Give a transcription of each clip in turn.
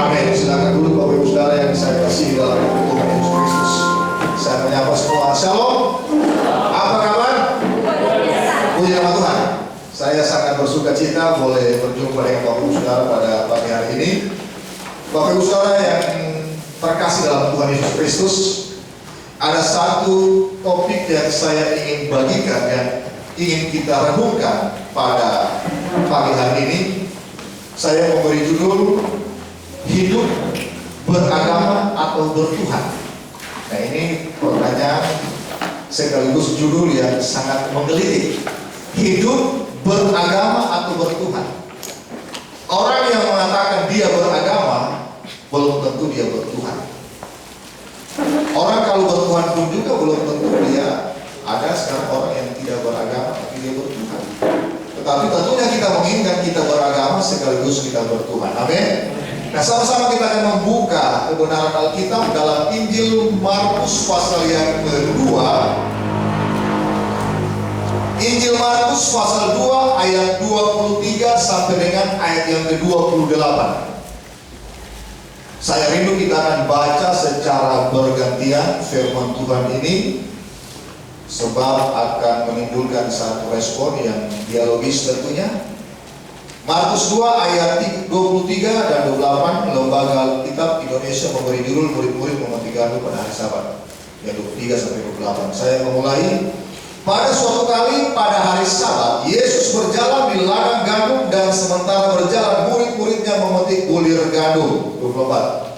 Amin. Silakan dulu Bapak Ibu Saudara yang saya kasih dalam Tuhan Yesus Kristus. Saya menyapa semua. Shalom. Apa kabar? Puji nama Tuhan. Saya sangat bersuka cita boleh berjumpa dengan Bapak Ibu Saudara pada pagi hari ini. Bapak Ibu Saudara yang terkasih dalam Tuhan Yesus Kristus, ada satu topik yang saya ingin bagikan yang ingin kita renungkan pada pagi hari ini. Saya memberi judul hidup beragama atau bertuhan. Nah, ini pertanyaan sekaligus judul yang sangat menggelitik. Hidup beragama atau bertuhan. Orang yang mengatakan dia beragama belum tentu dia bertuhan. Orang kalau bertuhan pun juga belum tentu dia ada. Sekarang orang yang tidak beragama tapi dia bertuhan. Tetapi tentunya kita menginginkan kita beragama sekaligus kita bertuhan. Amin. Nah, sama-sama kita akan membuka kebenaran Alkitab dalam Injil Markus pasal yang kedua. Injil Markus pasal 2 ayat 23 sampai dengan ayat yang ke-28. Saya rindu kita akan baca secara bergantian firman Tuhan ini, sebab akan menimbulkan satu respon yang dialogis tentunya. Markus 2 ayat 23 dan 28, Lembaga Alkitab Indonesia memberi judul murid-murid memetik gandum pada hari Sabat, yang 23 sampai 28. Saya memulai. Pada suatu kali pada hari Sabat, Yesus berjalan di ladang gandum, dan sementara berjalan murid-muridnya memetik bulir gandum. 24.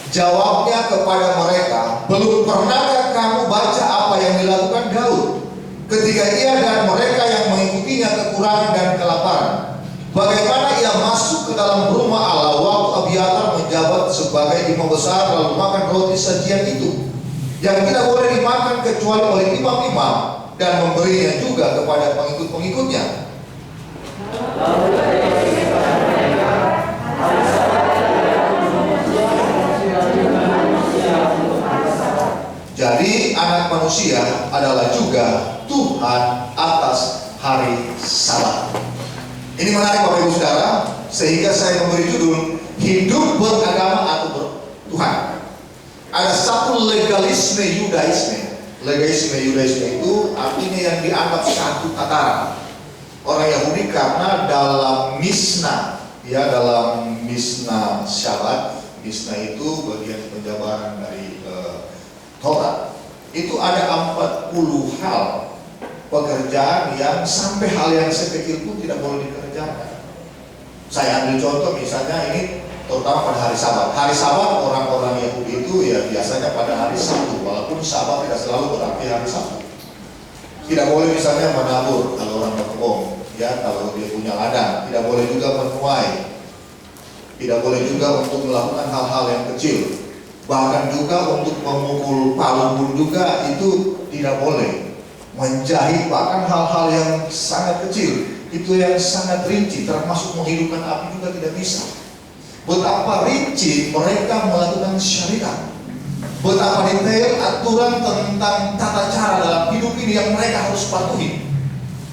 Jawabnya kepada mereka, belum pernahkah kamu baca apa yang dilakukan Daud ketika ia dan mereka yang mengikutinya kekurangan dan kelaparan? Bagaimana ia masuk ke dalam rumah Allah waktu Abiatar menjabat sebagai imam besar, lalu makan roti sajian itu yang tidak boleh dimakan kecuali oleh imam-imam, dan memberinya juga kepada pengikut-pengikutnya. Jadi anak manusia adalah juga Tuhan atas hari Sabat. Ini menarik Bapak Ibu Saudara, sehingga saya memberi judul hidup beragama atau bertuhan. Ada satu legalisme Yudaisme. Legalisme Yudaisme itu artinya yang dianggap satu tataran orang Yahudi, karena dalam Mishnah, ya, dalam Mishnah Syabat, Mishnah itu bagian penjabaran dari Taurat, itu ada 40 hal pekerjaan yang sampai hal yang sekecil pun tidak boleh dikerjakan. Saya ambil contoh misalnya ini, terutama pada hari Sabat. Hari Sabat orang-orang Yahudi itu ya biasanya pada hari Sabtu, walaupun Sabat tidak selalu berarti hari Sabtu. Tidak boleh misalnya menabur kalau orang berkebun, ya, kalau dia punya ladang. Tidak boleh juga menuai. Tidak boleh juga untuk melakukan hal-hal yang kecil. Bahkan juga untuk memukul palu pun juga itu tidak boleh. Menjahit, bahkan hal-hal yang sangat kecil, itu yang sangat rinci, termasuk menghidupkan api juga tidak bisa. Betapa rinci mereka melakukan syariat, betapa detail aturan tentang tata cara dalam hidup ini yang mereka harus patuhi.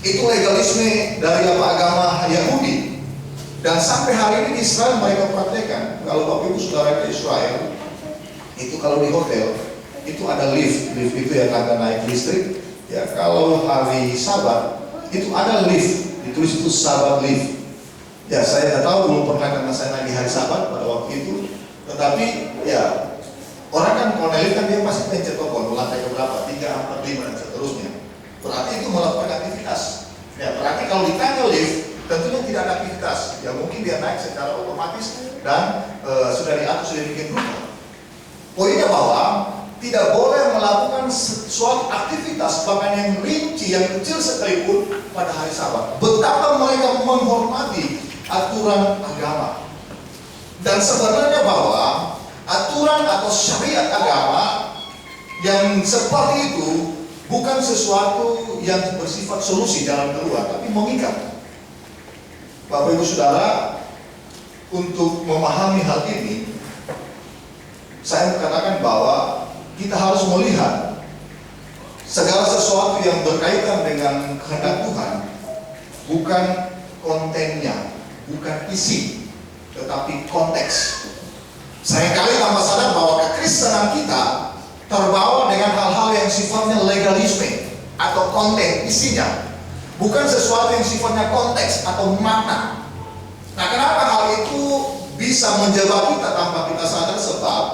Itu legalisme dari agama Yahudi. Dan sampai hari ini di Israel mereka praktekkan. Kalau Bapak Ibu Saudara ke Israel, itu kalau di hotel itu ada lift itu yang akan naik listrik, ya. Kalau hari Sabat itu ada lift, ditulis itu Sabat lift, ya. Saya tidak tahu, belum pernah karena saya naik di hari Sabat pada waktu itu. Tetapi ya, orang kan kalau naik kan dia pasti pencet tombol lantai keberapa, 3, 4, 5 dan seterusnya. Berarti itu melakukan aktivitas, ya. Berarti kalau ditanya lift tentunya tidak ada aktivitas, ya. Mungkin dia naik secara otomatis dan sudah diatur, sudah bikin rumah. Poinnya bahwa tidak boleh melakukan suatu aktivitas bahkan yang rinci, yang kecil sekalipun pada hari Sabat. Betapa mereka menghormati aturan agama. Dan sebenarnya bahwa aturan atau syariat agama yang seperti itu bukan sesuatu yang bersifat solusi jalan keluar, tapi mengikat. Bapak Ibu Saudara, untuk memahami hal ini, saya mengatakan bahwa kita harus melihat segala sesuatu yang berkaitan dengan kehendak Tuhan bukan kontennya, bukan isi, tetapi konteks. Seringkali tanpa sadar bahwa kekristenan kita terbawa dengan hal-hal yang sifatnya legalisme atau konten isinya, bukan sesuatu yang sifatnya konteks atau makna. Nah, kenapa hal itu bisa menjebak kita tanpa kita sadar? Sebab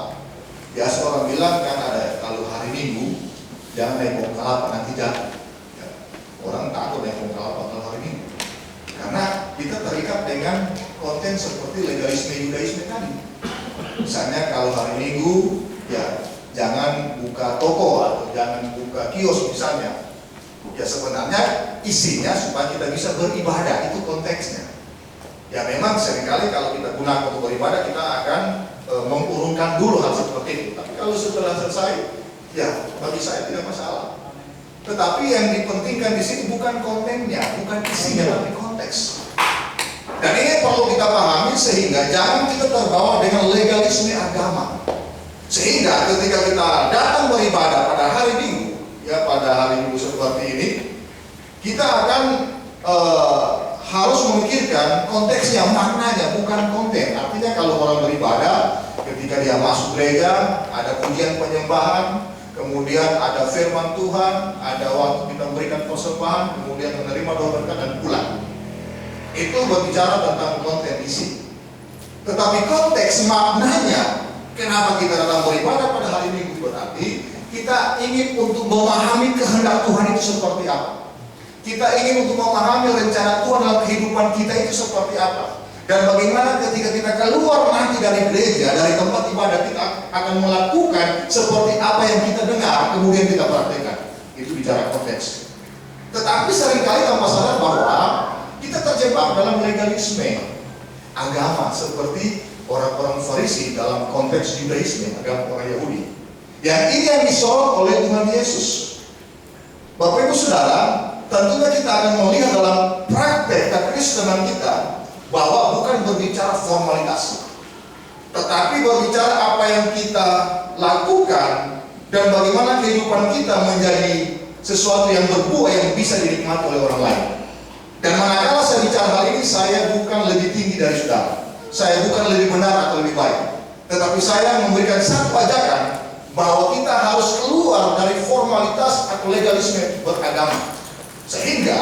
biasa orang bilang kan ada, kalau hari Minggu jangan naik bongkal kelapa nanti jatuh. Ya, orang takut naik bongkal kelapa kalau hari Minggu, karena kita terikat dengan konten seperti legalisme Yudaisme tadi. Misalnya kalau hari Minggu, ya jangan buka toko atau jangan buka kios misalnya. Ya sebenarnya isinya supaya kita bisa beribadah, itu konteksnya. Ya memang seringkali kalau kita gunakan untuk beribadah, kita akan mengurungkan dulu hal seperti itu. Tapi kalau setelah selesai, ya bagi saya tidak masalah. Tetapi yang dipentingkan di sini bukan kontennya, bukan isinya, tapi konteks. Dan ini perlu kita pahami sehingga jangan kita terbawa dengan legalisme agama. Sehingga ketika kita datang beribadah pada hari Minggu, ya pada hari Minggu seperti ini, kita akan harus memikirkan konteksnya, maknanya, bukan konten. Artinya kalau orang beribadah, ketika dia masuk gereja, ada pujian penyembahan, kemudian ada firman Tuhan, ada waktu kita memberikan persembahan, kemudian menerima doa berkat dan pulang. Itu berbicara tentang konten isi. Tetapi konteks maknanya, kenapa kita datang beribadah pada hari Minggu, berarti kita ingin untuk memahami kehendak Tuhan itu seperti apa. Kita ingin untuk memahami rencana Tuhan dalam kehidupan kita itu seperti apa. Dan bagaimana ketika kita keluar nanti dari gereja, dari tempat ibadah, kita akan melakukan seperti apa yang kita dengar, kemudian kita praktekkan. Itu bicara konteks. Tetapi seringkali tanpa sadar bahwa kita terjebak dalam legalisme agama seperti orang-orang Farisi dalam konteks Yudaisme, agama orang Yahudi. Yang ini yang disorot oleh Tuhan Yesus. Bapak Ibu Saudara, tentunya kita akan melihat dalam praktek kekristenan kita bahwa bukan berbicara formalitas, tetapi berbicara apa yang kita lakukan dan bagaimana kehidupan kita menjadi sesuatu yang berbuah yang bisa dinikmati oleh orang lain. Dan manakala saya bicara hal ini, saya bukan lebih tinggi dari saudara, saya bukan lebih benar atau lebih baik, tetapi saya memberikan satu ajakan bahwa kita harus keluar dari formalitas atau legalisme beragama, sehingga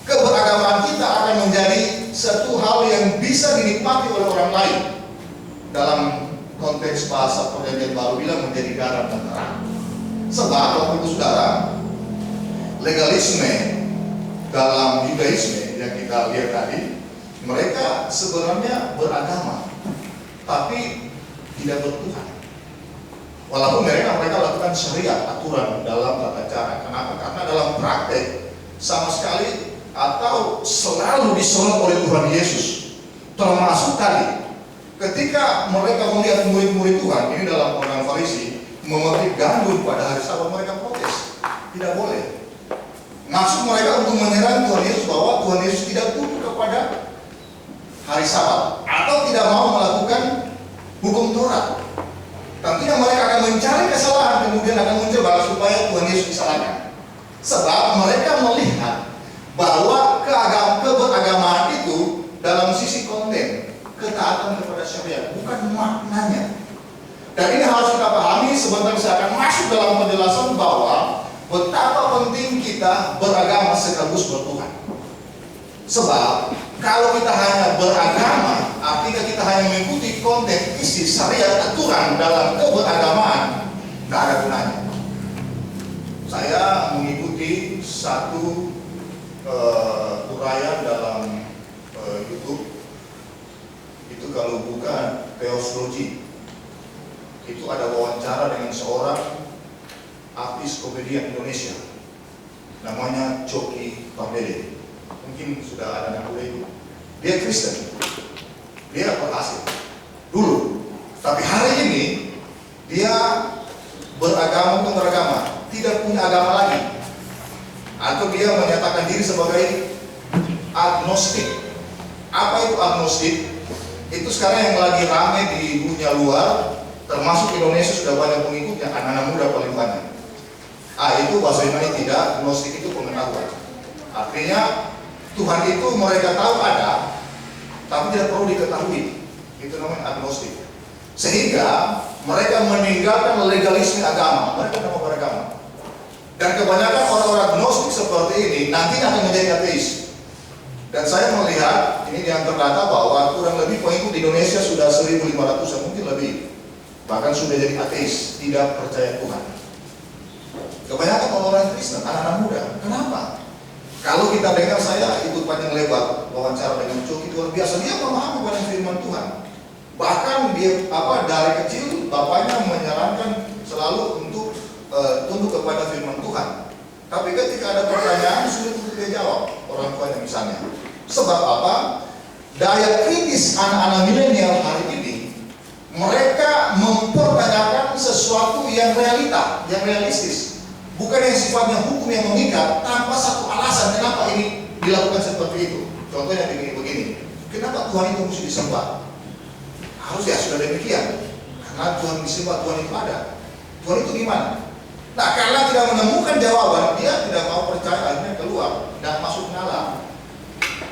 keberagamaan kita akan menjadi satu hal yang bisa dinikmati oleh orang lain. Dalam konteks bahasa Perjanjian Baru bilang menjadi garam dan terang. Sebab Bapak Ibu Saudara, legalisme dalam Yudaisme yang kita lihat tadi, mereka sebenarnya beragama tapi tidak bertuhan. Walaupun mereka lakukan syariat, aturan dalam tata cara. Kenapa? Karena dalam praktek sama sekali atau selalu disorot oleh Tuhan Yesus. Termasuk tadi ketika mereka melihat murid-murid Tuhan, ini dalam orang Farisi, memetik gandum pada hari Sabat, mereka protes. Tidak boleh. Maksud mereka untuk menyerang Tuhan Yesus bahwa Tuhan Yesus tidak tunduk kepada hari Sabat atau tidak mau melakukan hukum Taurat. Tentunya mereka akan mencari kesalahan, kemudian akan mencoba supaya Tuhan Yesus disalahkan. Sebab mereka melihat bahwa keberagamaan itu dalam sisi konten, ketaatan kepada syariat, bukan maknanya. Dan ini harus kita pahami. Sebentar saya akan masuk dalam penjelasan bahwa betapa penting kita beragama sekaligus bertuhan. Sebab kalau kita hanya beragama, artinya kita hanya mengikuti konten isi syariat aturan dalam keberagamaan, tidak ada gunanya. Saya mengikuti satu uraian dalam YouTube. Itu kalau bukan Theoslogy, itu ada wawancara dengan seorang artis komedian Indonesia, namanya Coki Pardede. Mungkin sudah ada yang boleh. Dia Kristen, dia berhasil dulu, tapi hari ini dia beragama bukan beragama, tidak punya agama lagi, atau dia menyatakan diri sebagai agnostik. Apa itu agnostik? Itu sekarang yang lagi rame di dunia luar, termasuk Indonesia sudah banyak pengikutnya, anak-anak muda paling banyak. Itu bahasa Yunani tidak, gnostik itu pengetahuan. Artinya Tuhan itu mereka tahu ada, tapi tidak perlu diketahui. Itu namanya agnostik. Sehingga mereka meninggalkan legalisme agama, mereka tidak mau beragama. Dan kebanyakan orang-orang gnostik seperti ini nantinya akan menjadi ateis. Dan saya melihat ini yang terdata bahwa kurang lebih pengikut di Indonesia sudah 1.500, mungkin lebih. Bahkan sudah jadi ateis, tidak percaya Tuhan. Kebanyakan orang Kristen, anak-anak muda. Kenapa? Kalau kita dengar, saya ikut panjang lebar wawancara dengan Coki, luar biasa. Dia memahami banyak firman Tuhan. Bahkan dia dari kecil bapaknya menyarankan selalu untuk tunduk kepada firman Tuhan. Tapi ketika ada pertanyaan sulit untuk dia jawab, orang tuanya misalnya. Sebab apa? Daya kritis anak-anak milenial hari ini, mereka mempertanyakan sesuatu yang realita, yang realistis. Bukan yang sifatnya hukum yang mengikat tanpa satu alasan kenapa ini dilakukan seperti itu. Contohnya begini. Kenapa Tuhan itu mesti disembah? Harus ya sudah demikian. Karena Tuhan disembah, Tuhan itu ada. Tuhan itu gimana? Nah, karena tidak menemukan jawaban, dia tidak mau percaya, akhirnya keluar dan masuk ke dalam.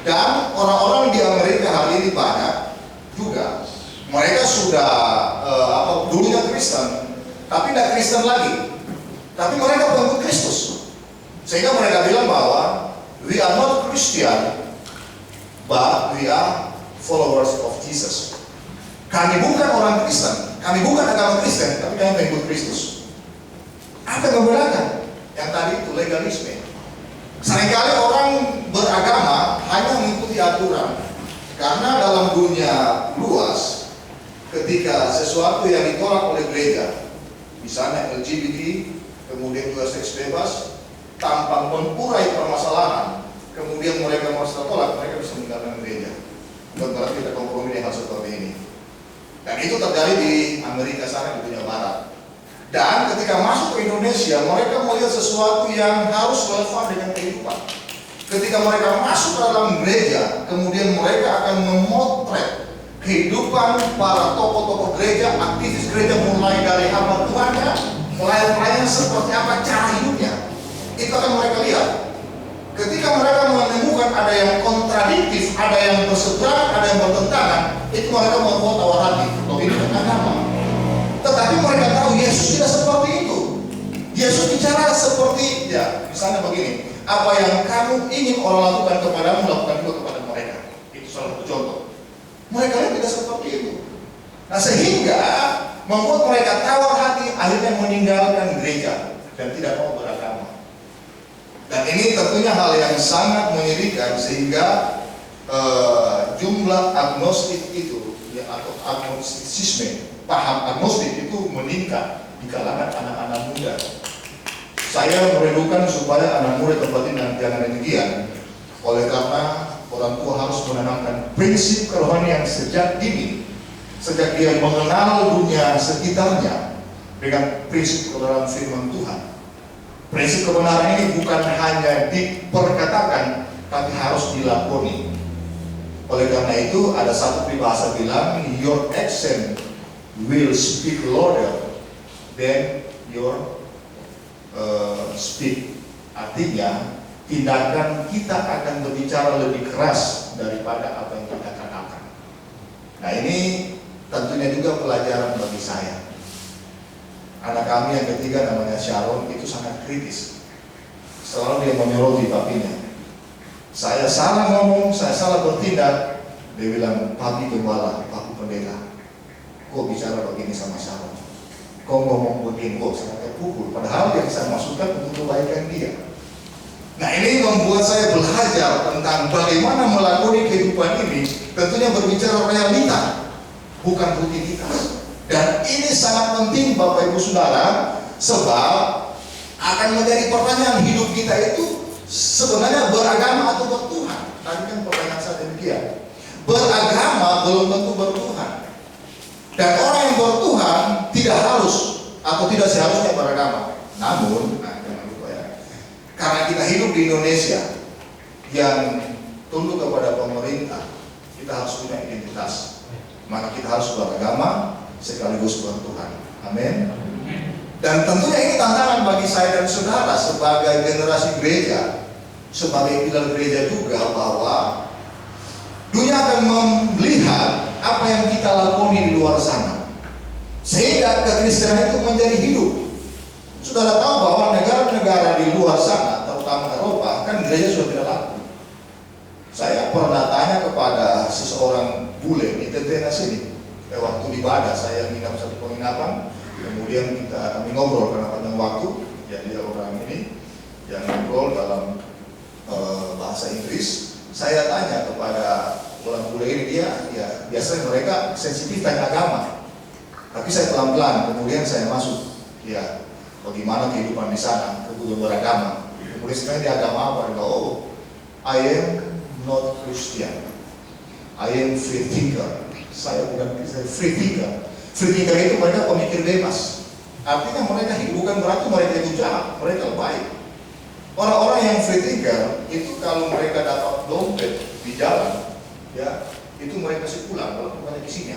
Dan orang-orang di Amerika hari ini banyak juga. Mereka sudah dulunya Kristen, tapi tidak Kristen lagi. Tapi mereka pengikut Kristus. Sehingga mereka bilang bahwa we are not Christian, but we are followers of Jesus. Kami bukan orang Kristen, kami bukan agama Kristen, tapi kami pengikut Kristus. Apa yang membedakan? Yang tadi itu legalisme. Seringkali orang beragama hanya mengikuti aturan. Karena dalam dunia luas, ketika sesuatu yang ditolak oleh gereja, misalnya LGBT, kemudian juga seks bebas, tanpa mengurai permasalahan, kemudian mereka merasa tolak, mereka bisa meninggalkan gereja. Bukan berarti kita kompromi dengan hal seperti ini. Dan itu terjadi di Amerika sana, di dunia barat. Dan ketika masuk ke Indonesia, mereka melihat sesuatu yang harus relevan dengan kehidupan. Ketika mereka masuk ke dalam gereja, kemudian mereka akan memotret kehidupan para tokoh-tokoh gereja, aktivis gereja, mulai dari hamba Tuhannya, pelayan-pelayan seperti apa cara hidupnya. Itu akan mereka lihat. Ketika mereka menemukan ada yang kontradiktif, ada yang berseberangan, ada yang bertentangan, itu mereka membuat tawar hati. Loh, ini bukan agama. Tetapi mereka tahu Yesus tidak seperti itu. Yesus bicara seperti, ya, misalnya begini, apa yang kamu ingin orang lakukan kepadamu, lakukan juga kepada mereka. Itu salah satu contoh. Mereka lihat tidak seperti itu. Nah, sehingga membuat mereka tawar hati, akhirnya meninggalkan gereja dan tidak mau beragama. Dan ini tentunya hal yang sangat menyedihkan, sehingga jumlah agnostik itu, ya, atau agnostisisme, paham agnostik itu meningkat di kalangan anak-anak muda. Saya merindukan supaya anak muda tempat ini jangan demikian. Oleh karena orang tua harus menanamkan prinsip kerohanian sejak dini, sejak dia mengenal dunia sekitarnya dengan prinsip kebenaran firman Tuhan. Prinsip kebenaran ini bukan hanya diperkatakan, tapi harus dilakoni. Oleh karena itu ada satu peribahasa bilang, your action will speak louder than your speak. Artinya tindakan kita akan berbicara lebih keras daripada apa yang kita katakan. Nah, ini tentunya juga pelajaran bagi saya. Anak kami yang ketiga namanya Sharon itu sangat kritis. Selalu dia menyoroti papinya. Saya salah ngomong, saya salah bertindak, dia bilang, papi gembala, papi pendeta, kok bicara begini sama Sharon? Kok ngomong begini, kok saya kayak pukul? Padahal yang saya maksudkan untuk kebaikan dia. Nah, ini membuat saya belajar tentang bagaimana melakoni kehidupan ini. Tentunya berbicara realita, bukan rutinitas. Dan ini sangat penting Bapak Ibu Saudara, sebab akan menjadi pertanyaan hidup kita itu sebenarnya beragama atau bertuhan. Tadi kan pertanyaan saya demikian. Beragama belum tentu bertuhan. Dan orang yang bertuhan tidak harus atau tidak seharusnya beragama. Namun, jangan lupa ya, karena kita hidup di Indonesia yang tunduk kepada pemerintah, kita harus punya identitas. Maka kita harus beragama sekaligus bertuhan. Amin. Dan tentunya ini tantangan bagi saya dan saudara sebagai generasi gereja, sebagai pilar gereja juga, bahwa dunia akan melihat apa yang kita lakoni di luar sana, sehingga kekristenan itu menjadi hidup. Saudara tahu bahwa negara-negara di luar sana, terutama Eropa, kan gereja sudah tidak laku. Saya pernah tanya kepada seseorang bule di Tetenas ini, waktu ibadah saya nginap satu penginapan. Kemudian kami ngobrol karena panjang waktu, ya dia orang ini yang ngobrol dalam bahasa Inggris. Saya tanya kepada orang bule ini, dia ya biasanya mereka sensitif tentang agama, tapi saya pelan-pelan, kemudian saya masuk, ya bagaimana kehidupan di sana, kebutuhan beragama. Kemudian sekarang di agama apa? Oh, I am not Christian, I am free thinker. Saya bukan Kristen, free thinker. Free thinker itu mereka pemikir bebas. Artinya mereka bukan berarti mereka itu jahat, mereka baik. Orang-orang yang free thinker itu kalau mereka dapat dompet di jalan, ya itu mereka kasih pulang kalau bukan isinya.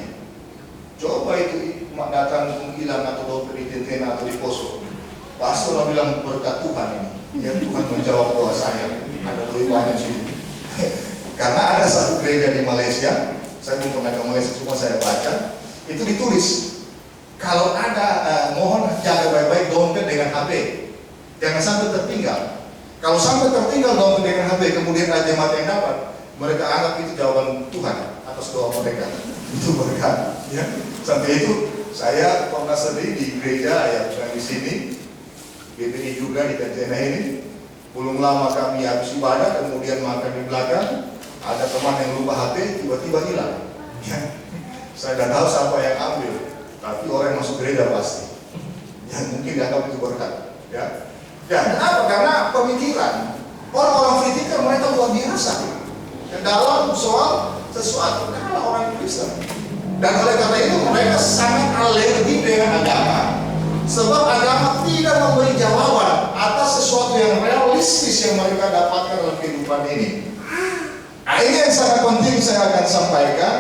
Coba itu datang menghilang atau dompet di Tentena atau di Poso, pasti orang bilang berkat Tuhan ini. Ya Tuhan menjawab doa saya. Ada lebih banyak sih. Karena ada satu gereja di Malaysia, saya belum pernah ke Malaysia, cuma saya baca. Itu ditulis, kalau ada mohon jaga baik-baik dompet dengan HP, jangan sampai tertinggal. Kalau sampai tertinggal dompet dengan HP, kemudian ada jemaat yang dapat, mereka anggap itu jawaban Tuhan atas doa mereka. Itu berkat. Ya. Sampai itu saya pernah sendiri di gereja yang di sini, BPI juga di Tentena ini. Belum lama kami habis ibadah, kemudian makan di belakang, ada teman yang lupa HP, tiba-tiba hilang. Ya. Saya tidak tahu siapa yang ambil, tapi orang yang masuk gereja pasti. Ya mungkin dianggap itu berkat. Ya, kenapa? Karena pemikiran orang-orang free thinker mereka luar biasa dalam soal sesuatu. Karena orang Kristen, dan oleh karena itu mereka sangat alergi dengan agama, sebab agama tidak memberi jawaban atas sesuatu yang realistis yang mereka dapatkan dalam kehidupan ini. Nah, ini yang sangat penting saya akan sampaikan.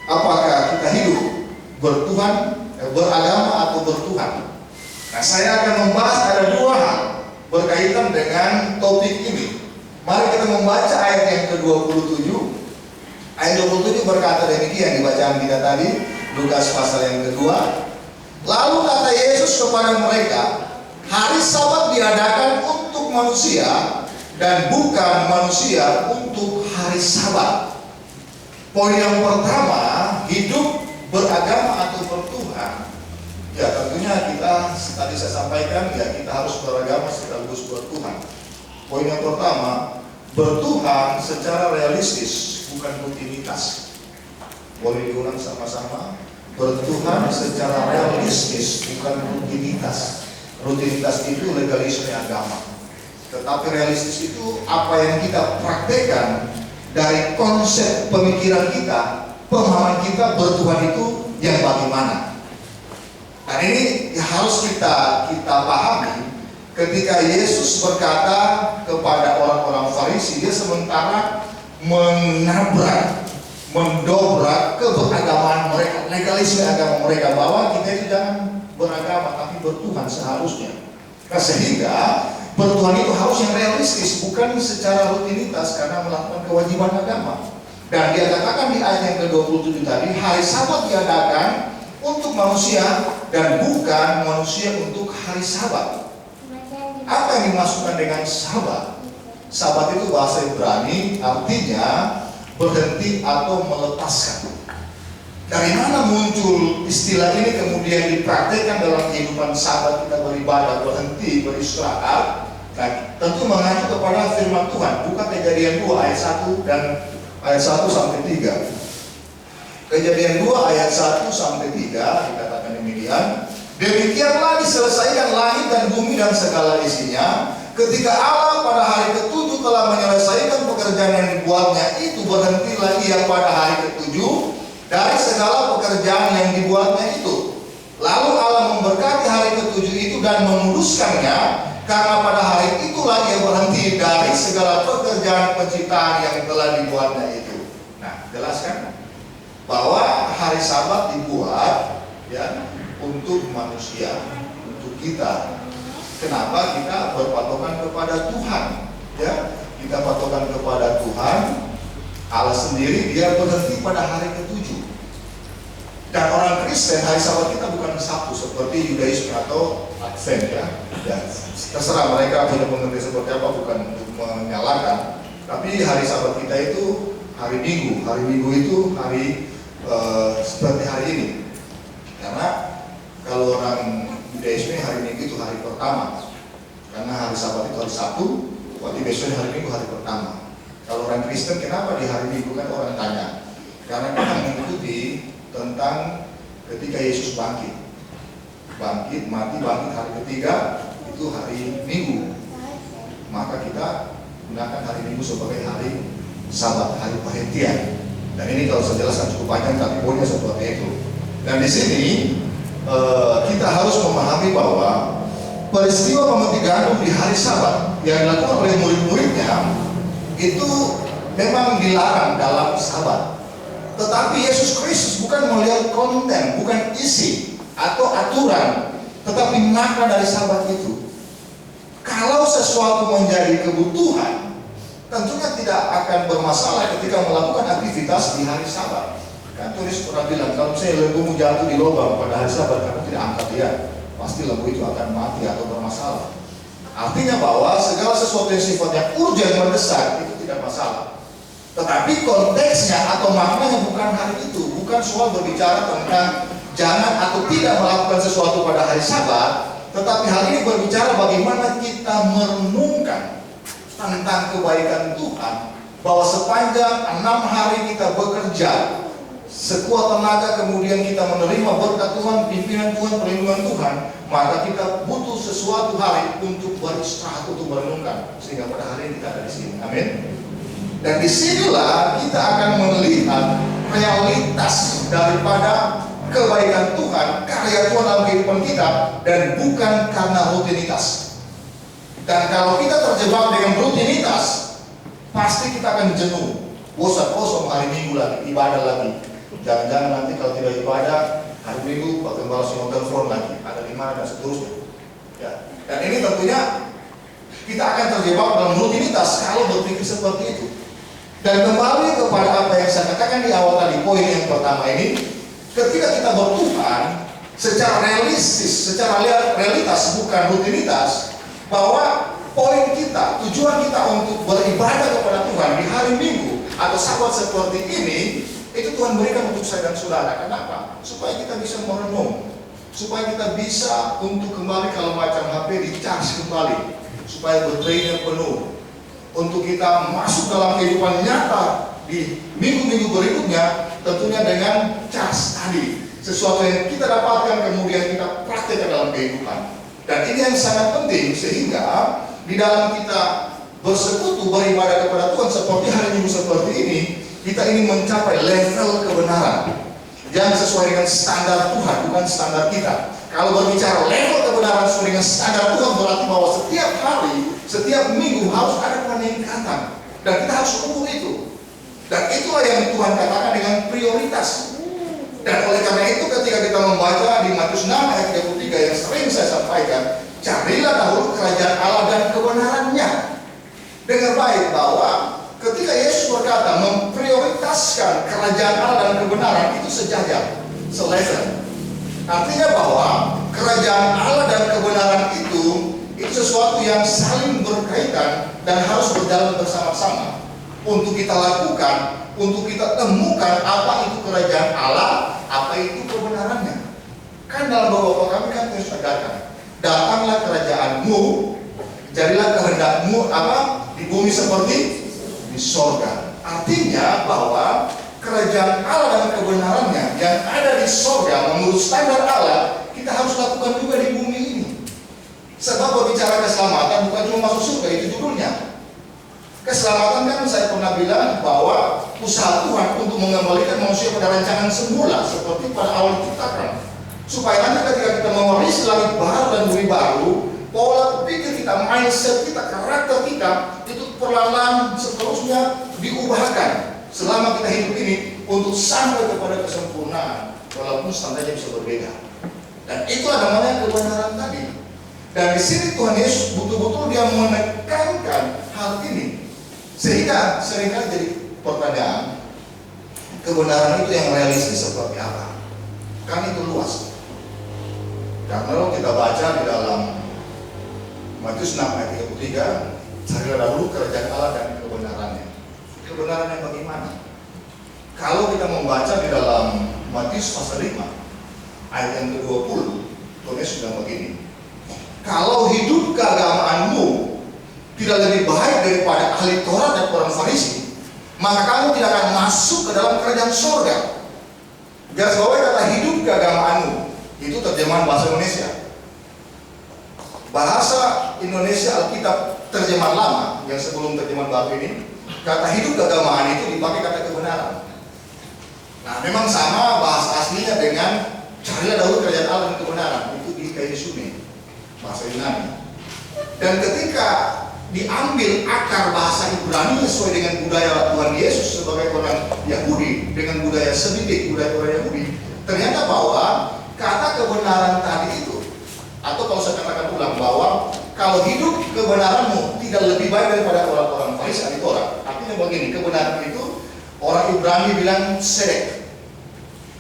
Apakah kita hidup bertuhan, beragama atau bertuhan? Nah, saya akan membahas ada dua hal berkaitan dengan topik ini. Mari kita membaca ayat yang ke-27. Ayat 27 berkata demikian di bacaan kita tadi, Lukas pasal yang kedua. Lalu kata Yesus kepada mereka, hari Sabat diadakan untuk manusia dan bukan manusia untuk hari Sabat. Poin yang pertama, hidup beragama atau bertuhan. Ya tentunya kita, tadi saya sampaikan, ya kita harus beragama sekaligus bertuhan. Poin yang pertama, bertuhan secara realistis, bukan rutinitas. Boleh diulang sama-sama. Bertuhan secara realistis, bukan rutinitas. Rutinitas itu legalisme agama. Tetapi realistis itu apa yang kita praktekkan dari konsep pemikiran kita, pemahaman kita bertuhan itu yang bagaimana. Dan ini harus kita pahami. Ketika Yesus berkata kepada orang-orang Farisi, dia sementara menabrak, mendobrak keberagamaan mereka, legalisme agama mereka, bahwa kita itu jangan beragama tapi bertuhan seharusnya. Nah, sehingga bertuhan itu harus yang realistis, bukan secara rutinitas karena melakukan kewajiban agama. Dan dia katakan di ayat yang ke-27 tadi, hari Sabat diadakan untuk manusia dan bukan manusia untuk hari Sabat. Apa yang dimaksudkan dengan Sabat? Sabat itu bahasa Ibrani, artinya berhenti atau melepaskan. Dari mana muncul istilah ini kemudian dipraktekkan dalam kehidupan Sabat kita beribadah, berhenti, beristirahat? Nah, tentu mengacu kepada firman Tuhan. Buka Kejadian 2 ayat 1 dan ayat 1 sampai 3. Kejadian 2 ayat 1 sampai 3 dikatakan demikian. Demikianlah diselesaikan langit dan bumi dan segala isinya, ketika Allah pada hari ke-7 telah menyelesaikan pekerjaan yang dibuatnya itu, berhentilah ia pada hari ke-7 dari segala pekerjaan yang dibuatnya itu. Lalu Allah memberkati hari ke-7 itu dan menguduskannya, karena pada hari itulah ia berhenti dari segala pekerjaan penciptaan yang telah dibuatnya itu. Nah, jelaskan bahwa hari Sabat dibuat ya untuk manusia, untuk kita. Kenapa kita berpatokan kepada Tuhan? Ya, kita patokan kepada Tuhan. Allah sendiri dia berhenti pada hari ke-7. Dan orang Kristen hari Sabat kita bukan Sabtu seperti Yudaisme atau Advent ya. Ya, terserah mereka punya pengertian seperti apa, bukan untuk menyalahkan. Tapi hari Sabat kita itu hari Minggu. Hari Minggu itu hari seperti hari ini. Karena kalau orang Yudaisme hari Minggu itu hari pertama. Karena hari Sabat itu hari Sabtu, waktu besoknya hari Minggu hari pertama. Kalau orang Kristen kenapa di hari Minggu kan orang tanya? Karena kita mengikuti tentang ketika Yesus bangkit, mati, bangkit hari ketiga itu hari Minggu. Maka kita gunakan hari Minggu sebagai hari Sabat, hari perhentian. Dan ini kalau saya jelaskan cukup panjang, tapi poinnya seperti itu. Dan di sini kita harus memahami bahwa peristiwa memetik gandum di hari Sabat yang dilakukan oleh murid-muridnya itu memang dilarang dalam Sabat. Tetapi Yesus Kristus bukan melihat konten, bukan isi atau aturan, tetapi makna dari Sabat itu. Kalau sesuatu menjadi kebutuhan, tentunya tidak akan bermasalah ketika melakukan aktivitas di hari Sabat. Kan tulis pernah bilang, kalau saya lembumu jatuh di lubang pada hari Sabat, kamu tidak angkat dia, pasti lembu itu akan mati atau bermasalah. Artinya bahwa segala sesuatu yang sifatnya urgent, mendesak, itu tidak masalah. Tetapi konteksnya atau maknanya bukan hari itu, bukan soal berbicara tentang jangan atau tidak melakukan sesuatu pada hari Sabat, tetapi hal ini berbicara bagaimana kita merenungkan tentang kebaikan Tuhan, bahwa sepanjang 6 hari kita bekerja sekuat tenaga, kemudian kita menerima berkat Tuhan, pimpinan Tuhan, perlindungan Tuhan, maka kita butuh sesuatu hari untuk beristirahat, untuk merenungkan, sehingga pada hari ini kita ada di sini. Amin. Dan disinilah kita akan melihat realitas daripada kebaikan Tuhan, karya Tuhan dalam kehidupan kita, dan bukan karena rutinitas. Dan kalau kita terjebak dengan rutinitas, pasti kita akan jenuh, bosan hari Minggu lagi, ibadah lagi. Jangan-jangan nanti kalau tidak ibadah, hari Minggu akan balas telepon lagi, ada di mana dan seterusnya. Ya. Dan ini tentunya kita akan terjebak dalam rutinitas kalau berpikir seperti itu. Dan kembali kepada apa yang saya katakan di awal tadi, poin yang pertama ini, ketika kita bertuhan secara realistis, secara realitas, bukan rutinitas, bahwa poin kita, tujuan kita untuk beribadah kepada Tuhan di hari Minggu atau Sabat seperti ini, itu Tuhan berikan untuk saya dan saudara. Kenapa? Supaya kita bisa merenung, supaya kita bisa untuk kembali kalau macam HP di-charge kembali, supaya baterainya penuh, untuk kita masuk dalam kehidupan nyata di minggu-minggu berikutnya, tentunya dengan charge tadi, sesuatu yang kita dapatkan kemudian kita praktekkan dalam kehidupan. Dan ini yang sangat penting, sehingga di dalam kita bersekutu beribadah kepada Tuhan seperti hari Minggu seperti ini, kita ingin mencapai level kebenaran yang sesuai dengan standar Tuhan, bukan standar kita. Kalau berbicara level kebenaran sesuai dengan standar Tuhan, berarti bahwa setiap hari, setiap minggu harus ada peningkatan, dan kita harus ukur itu. Dan itulah yang Tuhan katakan dengan prioritas. Dan oleh karena itu ketika kita membaca di Matius 6 ayat 33 yang sering saya sampaikan, carilah dahulu kerajaan Allah dan kebenarannya. Dengar baik bahwa ketika Yesus berkata memprioritaskan kerajaan Allah dan kebenaran, itu sejajar, selevel. Artinya bahwa kerajaan Allah dan kebenaran itu sesuatu yang saling berkaitan dan harus berjalan bersama-sama. Untuk kita lakukan, untuk kita temukan apa itu kerajaan Allah, apa itu kebenarannya. Kan dalam beberapa kami kan terus katakan, datanglah kerajaanmu, jadilah kehendakmu di bumi seperti di sorga. Artinya bahwa kerajaan Allah dan kebenarannya yang ada di sorga menurut standar Allah, kita harus lakukan juga di bumi ini. Sebab berbicara keselamatan bukan cuma masuk surga, itu judulnya. Keselamatan kan saya pernah bilang bahwa usaha Tuhan untuk mengembalikan manusia pada rancangan semula seperti pada awal diciptakan, supaya nanti ketika kita mewarisi langit baru dan bumi baru, pola pikir kita, mindset kita, karakter kita itu perlahan seterusnya diubahkan selama kita hidup ini untuk sampai kepada kesempurnaan, walaupun standarnya bisa berbeda. Dan itulah namanya kebenaran tadi. Dan di sini Tuhan Yesus betul-betul dia menekankan hal ini, sehingga seringkali jadi pertanyaan, kebenaran itu yang realistis seperti apa? Kan itu luas. Karena kalau kita baca di dalam Matius 6 ayat 33, carilah dahulu kerajaan Allah dan kebenarannya. Kebenarannya bagaimana? Kalau kita membaca di dalam Matius pasal 5 ayat yang ke-20, Tuhan Yesus bilang begini, kalau hidup keagamaanmu tidak lebih baik daripada ahli Taurat dan orang Farisi, maka kamu tidak akan masuk ke dalam kerajaan surga. Garis bawahi kata hidup keagamaanmu, itu terjemahan bahasa Indonesia. Bahasa Indonesia Alkitab terjemahan lama yang sebelum terjemahan baru ini, kata hidup keagamaan itu dipakai kata kebenaran. Nah, memang sama bahasa aslinya dengan carilah dahulu kerajaan Allah dan kebenaran, itu di Kaisune, bahasa Yunani. Dan ketika diambil akar bahasa Ibrani sesuai dengan budaya Tuhan Yesus sebagai orang Yahudi dengan budaya Semitik, budaya orang Yahudi, ternyata bahwa kata kebenaran tadi itu, atau kalau saya katakan ulang bahwa kalau hidup kebenaranmu tidak lebih baik daripada orang-orang Farisi ahli Taurat, artinya begini, kebenaran itu orang Ibrani bilang sedek.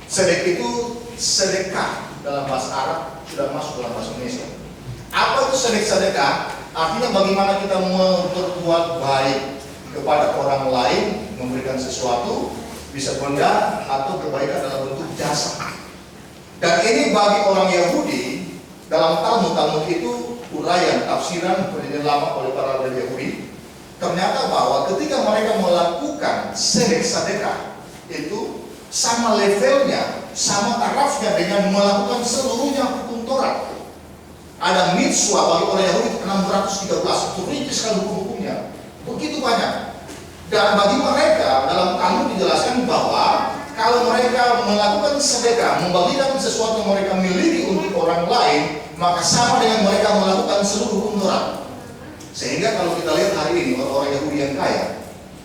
Sedek itu sedekah dalam bahasa Arab, sudah masuk dalam bahasa Indonesia. Apa itu sedekah? Artinya bagaimana kita berbuat baik kepada orang lain, memberikan sesuatu, bisa benda atau kebaikan dalam bentuk jasa. Dan ini bagi orang Yahudi, dalam Talmud itu uraian, tafsiran perjanjian lama oleh para ahli Yahudi, ternyata bahwa ketika mereka melakukan sedekah itu sama levelnya, sama tarafnya dengan melakukan seluruhnya hukum Taurat. Ada mitzvah bagi orang Yahudi 613, itu rinci sekali hukum-hukumnya, begitu banyak. Dan bagi mereka dalam Talmud dijelaskan bahwa kalau mereka melakukan sedekah, membagikan sesuatu yang mereka miliki untuk orang lain, maka sama dengan mereka melakukan seluruh hukum Taurat. Sehingga kalau kita lihat hari ini orang-orang Yahudi yang kaya,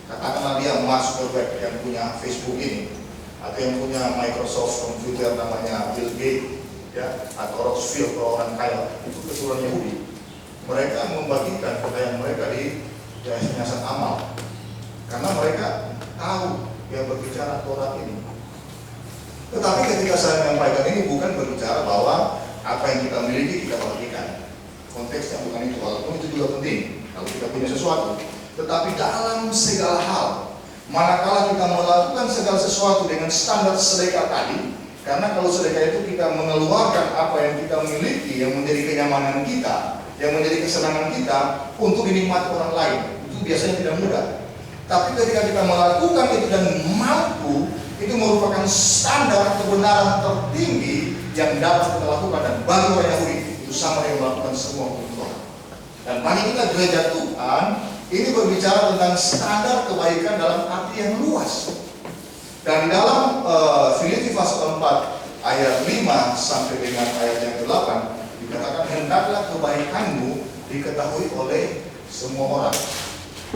katakanlah dia Mark Zuckerberg yang punya Facebook ini, atau yang punya Microsoft komputer namanya Bill Gates, ya, atau Rothschild, orang kaya, itu keturunan Yahudi. Mereka membagikan kekayaan mereka di yayasan amal, karena mereka tahu yang berbicara Taurat ini. Tetapi ketika saya menyampaikan ini bukan berbicara bahwa apa yang kita miliki kita bagikan. Konteksnya bukan itu, walaupun itu juga penting kalau kita punya sesuatu. Tetapi dalam segala hal, manakala kita melakukan segala sesuatu dengan standar sedekah tadi, karena kalau sedekah itu kita mengeluarkan apa yang kita miliki, yang menjadi kenyamanan kita, yang menjadi kesenangan kita untuk dinikmati orang lain, itu biasanya tidak mudah. Tapi ketika kita melakukan itu dan mampu, itu merupakan standar kebenaran tertinggi yang dapat kita lakukan. Dan bagi orang Yahudi itu sama dengan melakukan semua hukum Taurat. Dan bagi kita gereja Tuhan, ini berbicara tentang standar kebaikan dalam arti yang luas. Dan di dalam Filipi pasal 4 ayat 5 sampai dengan ayat yang ke-8 dikatakan, hendaklah kebaikanmu diketahui oleh semua orang.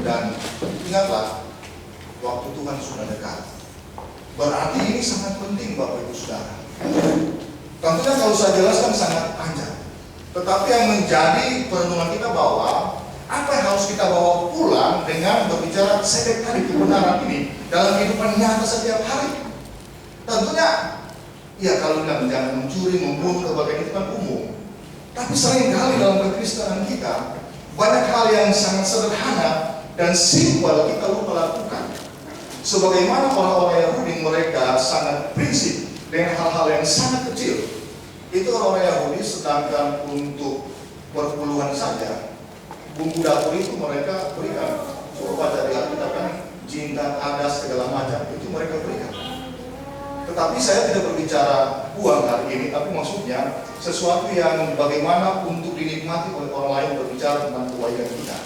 Dan ingatlah, waktu Tuhan sudah dekat. Berarti ini sangat penting Bapak Ibu Saudara. Tentunya kalau saya jelaskan sangat panjang, tetapi yang menjadi perenungan kita bahwa apa yang harus kita bawa pulang dengan berbicara sedekah di kebenaran ini dalam kehidupan nyata setiap hari. Tentunya, ya kalau bilang jangan mencuri, membunuh, kebagian itu kan umum. Tapi seringkali dalam kekristenan kita banyak hal yang sangat sederhana dan simpel kita lupa lakukan. Sebagaimana orang-orang Yahudi mereka sangat prinsip dengan hal-hal yang sangat kecil. Itu orang-orang Yahudi, sedangkan untuk berpuluhan saja bumbu dapur itu mereka berikan. Coba baca di Alkitab kan, jintan, adas, segala macam itu mereka berikan. Tetapi saya tidak berbicara uang hari ini, tapi maksudnya sesuatu yang bagaimana untuk dinikmati oleh orang lain, berbicara tentang kebaikan kita.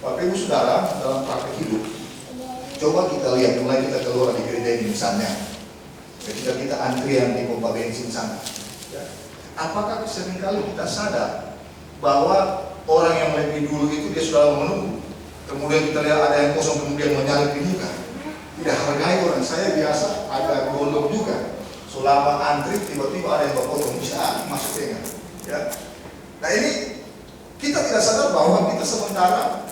Bapak Ibu Saudara, dalam praktek hidup, coba kita lihat, mulai kita keluar di gereja ini misalnya, ketika kita antrian di pompa bensin sana, ya, apakah seringkali kita sadar bahwa orang yang lebih dulu itu dia sudah menunggu, kemudian kita lihat ada yang kosong kemudian menyalip di muka, tidak hargai orang. Saya biasa agak gondok juga, selama antri tiba-tiba ada yang berpotong, bisa masuk dengan, ya. Nah ini Kita tidak sadar bahwa kita sementara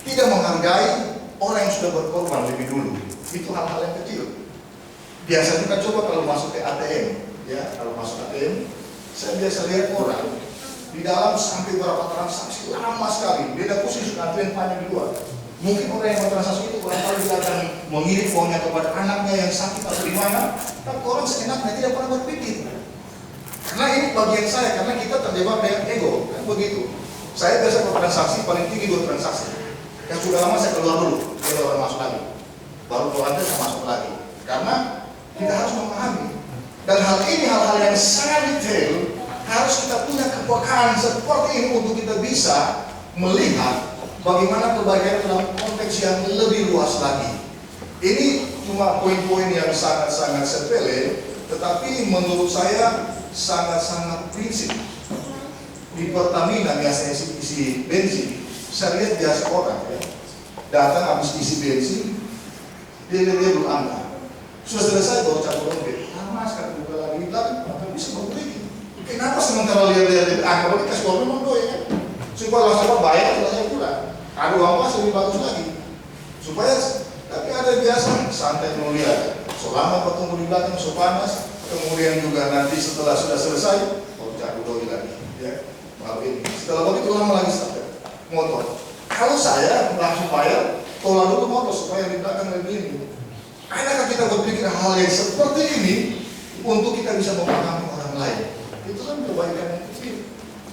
tidak menghargai orang yang sudah berkorban lebih dulu. Itu hal-hal yang kecil. Biasanya kita coba kalau masuk ke ATM, ya, kalau masuk ATM, saya biasa lihat orang di dalam sampai berapa transaksi lama sekali. Beda khusus antrian panjang di luar. Mungkin orang yang bertransaksi itu barangkali dia akan mengirim uangnya kepada anaknya yang sakit atau di mana, tapi orang seenaknya tidak pernah berpikir. Karena ini bagian saya, karena kita terjebak dengan ego, kan begitu. Saya biasa bertransaksi paling tinggi 2 transaksi. Yang sudah lama saya keluar dulu, dia baru masuk lagi. Baru keluar saya masuk lagi. Karena kita harus memahami. Dan hal ini hal-hal yang sangat detail harus kita punya kepekaan seperti ini untuk kita bisa melihat bagaimana kebaikan dalam konteks yang lebih luas lagi. Ini cuma poin-poin yang sangat-sangat sepele, tetapi menurut saya sangat-sangat prinsip. Di Pertamina biasanya isi bensin, saya lihat biasa orang ya, datang habis isi bensin, dia dulu angka. Sudah selesai baru campur lagi. Lama sekali buka lagi di belakang, apa bisa berbeli? Kenapa sementara lihat angka berarti kasih uang memang doy kan? Supaya langsung bayar selesai pulang. Ada uang pas lebih bagus lagi. Supaya tapi ada biasa santai melihat. Selama bertunggu di belakang so panas, kemudian juga nanti setelah sudah selesai baru cari doy lagi. Ya, baru ini. Setelah begitu lama lagi sampai motor. Kalau saya langsung bayar, tolak dulu motor supaya di belakang lebih ini. Adakah kita berpikir hal yang seperti ini untuk kita bisa memahami orang lain? Itu kan kebaikan yang kecil.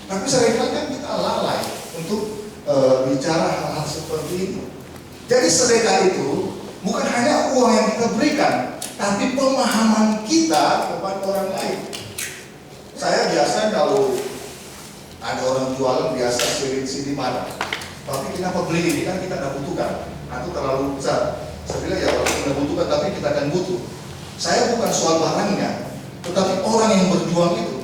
Tapi seringkali kan kita lalai untuk bicara hal-hal seperti ini. Jadi sedekah itu bukan hanya uang yang kita berikan, tapi pemahaman kita kepada orang lain. Saya biasa kalau ada orang jualan biasa sini mana, tapi kenapa beli ini kan kita tidak butuhkan atau terlalu besar. Saya bilang ya walaupun tidak butuhkan tapi kita akan butuh. Saya bukan soal barangnya, tetapi orang yang berjuang itu.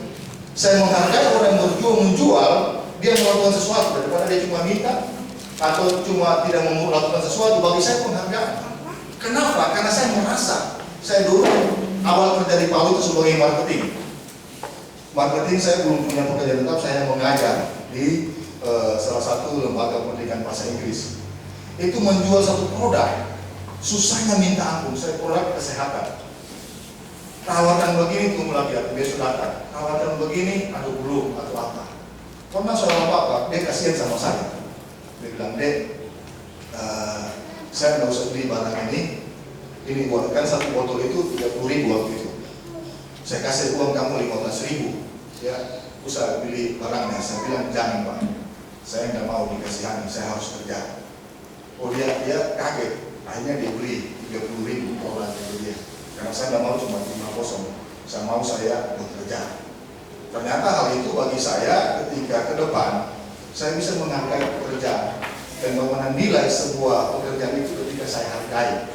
Saya menghargai orang yang berjuang menjual, dia melakukan sesuatu daripada dia cuma minta atau cuma tidak melakukan sesuatu. Bagi saya penghargaan. Kenapa? Karena saya merasa saya dulu awal kerja di Palu itu sebagai marketing. Marketing saya belum punya pekerjaan tetap, saya mengajar di salah satu lembaga pendidikan bahasa Inggris. Itu menjual satu produk. Susahnya minta ampun, saya produk kesehatan. Rawatan begini tunggu lagi, besok datang. Rawatan begini, aduh belum atau apa. Pernah seorang bapak, dia kasihan sama saya. Dia bilang, Dek, saya nggak usah beli barang ini buat kan satu botol itu 30.000 waktu itu. Saya kasih uang kamu 15.000, ya, usah beli barangnya. Saya bilang jangan Pak, saya nggak mau dikasihani, saya harus kerja. Oh dia kaget. Akhirnya dia beli 30.000 orang dia. Karena saya nggak mau cuma terima kosong, saya mau saya bekerja. Ternyata hal itu bagi saya ketika ke depan saya bisa menghargai pekerjaan dan bagaimana nilai sebuah pekerjaan itu ketika saya hargai.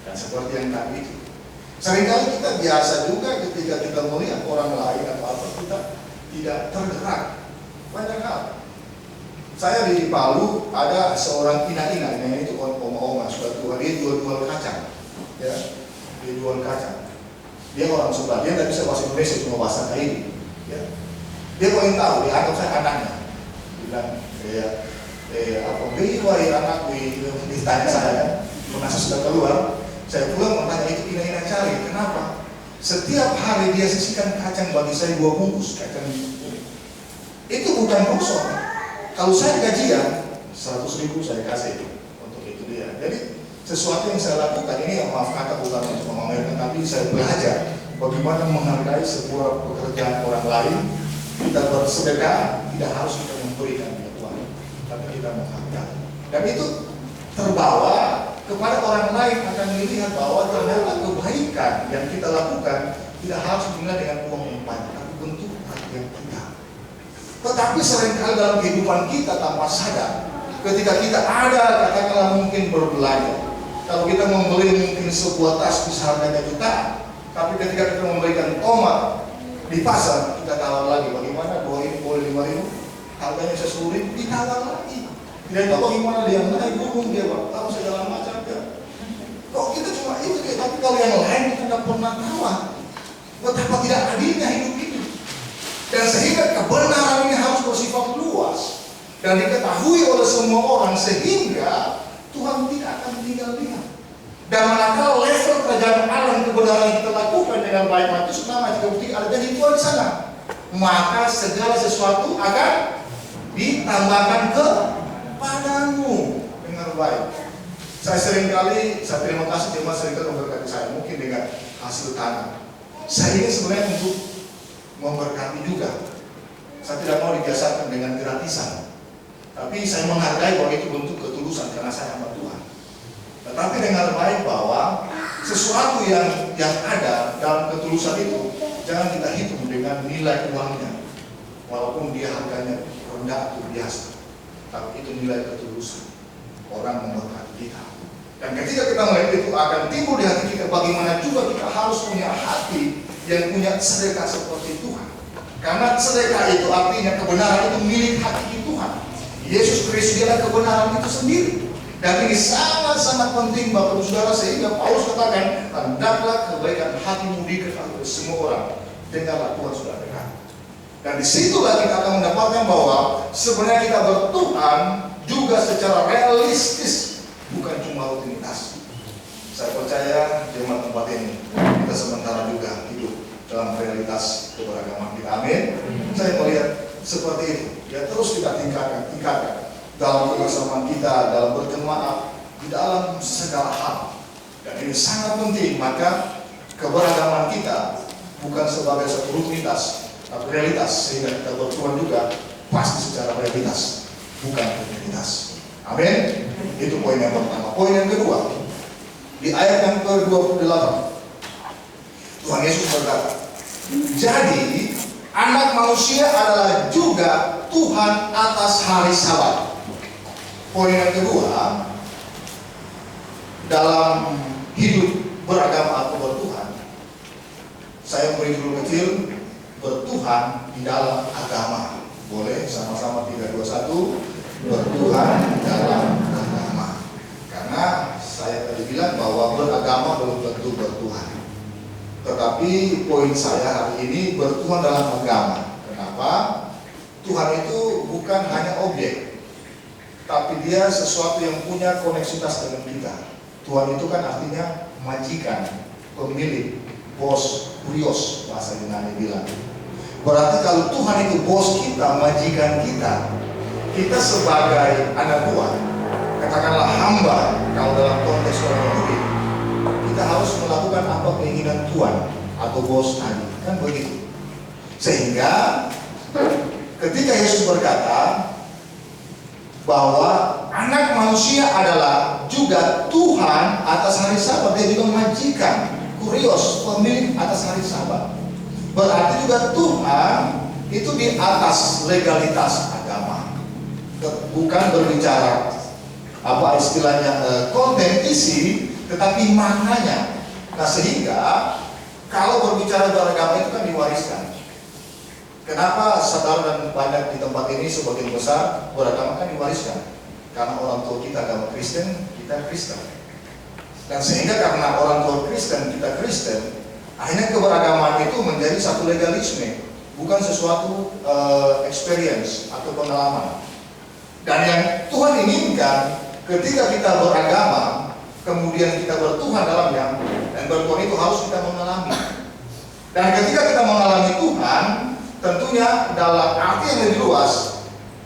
Dan seperti yang tadi itu, seringkali kita biasa juga ketika kita melihat orang lain atau apa kita tidak tergerak. Banyak hal. Saya di Palu ada seorang ina-ina, ini itu oma-oma sudah tua, dia jual kacang, ya, dia jual kacang. Dia orang sebelah, dia tidak bisa bahasa Indonesia, cuma bahasa Kaini, ya. Dia paling tahu, dia anggap saya anaknya, bilang, apa wahai anakku, ditanya saya, karena sudah keluar, saya pulang bertanya itu ina-ina cari, kenapa? Setiap hari dia sisihkan kacang bagi saya 2 bungkus kacang itu bukan kosong. Kalau saya gajian 100.000 saya kasih untuk itu dia. Jadi sesuatu yang saya lakukan ini yang maaf kata bukan untuk memamerkan, tapi saya belajar bagaimana menghargai sebuah pekerjaan orang lain. Kita bersedekah tidak harus kita memberikan uang, tapi kita menghargai. Dan itu terbawa kepada orang lain akan melihat bahwa ternyata kebaikan yang kita lakukan tidak harus dinilai dengan uang yang banyak, tapi bentuk perhatian kita. Tetapi seringkali dalam kehidupan kita tanpa sadar, ketika kita ada katakanlah mungkin berbelanja, kalau kita membeli mungkin sebuah tas bisa harganya jutaan, tapi ketika kita memberikan tomat di pasar, kita tawar lagi, bagaimana 2 ini boleh 5.000, harganya 10.000, ditawar lagi. Tidak tahu bagaimana dia naik gunung, dia tahu segala macam. Kok kita cuma itu, tapi kalau yang lain kita tidak pernah tawar. Betapa tidak adilnya hidup ini. Dan sehingga kebenaran ini harus bersifat luas. dan diketahui oleh semua orang, sehingga Tuhan tidak akan tinggal diam. Dan manakala level kerajaan Allah dan kebenaran yang kita lakukan dengan baik, maka itu selama jika bukti ada janji Tuhan di sana, maka segala sesuatu akan ditambahkan kepadamu dengan baik. Saya terima kasih jemaat seringkali memberkati saya, mungkin dengan hasil tangan. Saya ini sebenarnya untuk memberkati juga. Saya tidak mau dibiasakan dengan gratisan, tapi saya menghargai bahwa itu bentuk ketulusan karena saya hamba Tuhan. Tetapi dengar baik bahwa sesuatu yang ada dalam ketulusan itu jangan kita hitung dengan nilai uangnya, walaupun dia harganya rendah atau biasa, tapi itu nilai ketulusan orang memberkati kita. Dan ketika kita melihat itu akan timbul di hati kita, bagaimana juga kita harus punya hati yang punya sedekah seperti Tuhan. Karena sedekah itu artinya kebenaran itu milik hati Tuhan. Yesus Kristus adalah kebenaran itu sendiri. Dan ini sangat-sangat penting Bapak Ibu Saudara, sehingga Paulus katakan, hendaklah kebaikan hatimu diketahui oleh semua orang, dengarlah Tuhan sudah dekat. Dan disitulah kita akan mendapatkan bahwa sebenarnya kita bertuhan juga secara realistis, bukan cuma rutinitas. Saya percaya jemaat tempat ini kita sementara juga hidup dalam realitas keberagaman kita. Amin. Saya melihat seperti itu. Ya, terus kita tingkatkan dalam kebersamaan kita, dalam berjemaah, di dalam segala hal. Dan ini sangat penting. Maka keberagaman kita bukan sebagai satu rutinitas, tapi realitas, sehingga kita bertuhan juga pasti secara realitas, bukan rutinitas. Amin. Itu poin yang pertama. Poin yang kedua, di ayat yang ke-28, Tuhan Yesus berkata, jadi anak manusia adalah juga Tuhan atas hari Sabat. Poin yang kedua, dalam hidup beragama atau bertuhan, saya beri dulu kecil, bertuhan di dalam agama. Boleh sama-sama 3, 2, 1, bertuhan di dalam agama. Karena saya tadi bilang bahwa beragama belum tentu bertuhan. Tetapi poin saya hari ini bertuhan dalam agama. Kenapa? Tuhan itu bukan hanya objek, tapi dia sesuatu yang punya koneksitas dengan kita. Tuhan itu kan artinya majikan, pemilik, bos, kurios, bahasa Yunani bilang. Berarti kalau Tuhan itu bos kita, majikan kita sebagai anak Tuhan, katakanlah hamba, kalau dalam konteks orang Yahudi, kita harus melakukan apa keinginan Tuhan atau bos tadi, kan begitu. Sehingga ketika Yesus berkata bahwa anak manusia adalah juga Tuhan atas hari Sabat, dia juga majikan, kurios, pemilik atas hari Sabat. Berarti juga Tuhan itu di atas legalitas agama, bukan berbicara apa istilahnya konten isi, tetapi maknanya. Nah, sehingga kalau berbicara beragama itu kan diwariskan. Kenapa saudara dan banyak di tempat ini sebagian besar beragama kan diwariskan? Karena orang tua kita agama Kristen, kita Kristen. Dan sehingga karena orang tua Kristen, kita Kristen, akhirnya keberagaman itu menjadi satu legalisme, bukan sesuatu experience atau pengalaman. Dan yang Tuhan inginkan ketika kita beragama, kemudian kita bertuhan dalamnya, dan bertuhan itu harus kita mengalami. Dan ketika kita mengalami Tuhan, tentunya dalam arti yang lebih luas,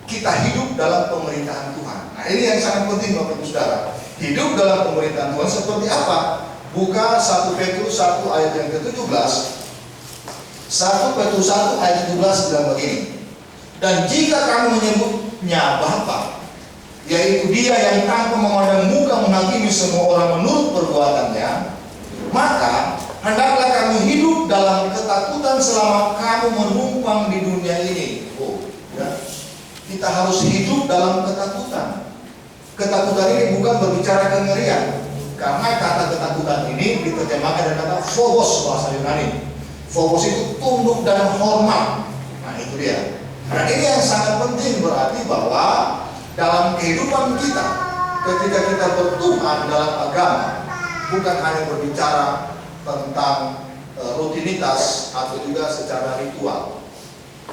kita hidup dalam pemerintahan Tuhan. Nah, ini yang sangat penting Bapak Ibu Saudara. Hidup dalam pemerintahan Tuhan seperti apa? Buka 1 Petrus 1 ayat yang ke-17. 1 Petrus 1 ayat 17 bilang begini. Dan jika kamu menyebutnya Bapa, yaitu Dia yang tanpa memandang muka menghakimi semua orang menurut perbuatannya, maka hendaklah kamu hidup dalam ketakutan selama kamu menumpang di dunia ini. Ya. Kita harus hidup dalam ketakutan. Ketakutan ini bukan berbicara kengerian, karena kata ketakutan ini diterjemahkan dengan kata phobos bahasa Yunani. Phobos itu tunduk dan hormat. Nah, itu dia. Nah, ini yang sangat penting, berarti bahwa dalam kehidupan kita, ketika kita bertuhan dalam agama, bukan hanya berbicara tentang rutinitas atau juga secara ritual.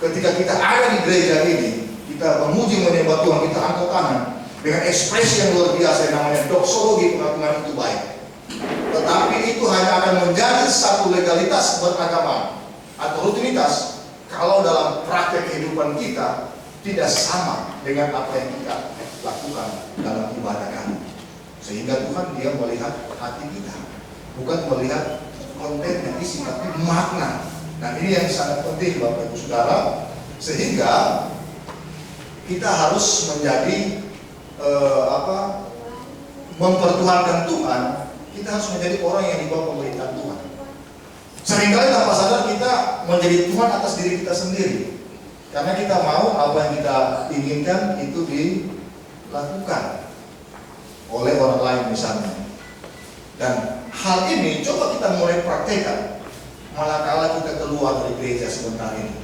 Ketika kita ada di gereja ini, di kita memuji menyembah Tuhan, kita angkat tangan dengan ekspresi yang luar biasa yang namanya doksologi, pengakuan itu baik. Tetapi itu hanya akan menjadi satu legalitas beragama atau rutinitas kalau dalam praktek kehidupan kita tidak sama dengan apa yang kita lakukan dalam ibadah kami. Sehingga Tuhan dia melihat hati kita, bukan melihat konten yang isi, tapi makna. Nah ini yang sangat penting Bapak Ibu Saudara, sehingga kita harus menjadi mempertuhankan Tuhan. Kita harus menjadi orang yang dibawa pemerintahan Tuhan. Seringkali tanpa sadar kita menjadi Tuhan atas diri kita sendiri, karena kita mau apa yang kita inginkan itu dilakukan oleh orang lain misalnya. Dan hal ini coba kita mulai praktekkan manakala kita keluar dari gereja sebentar ini.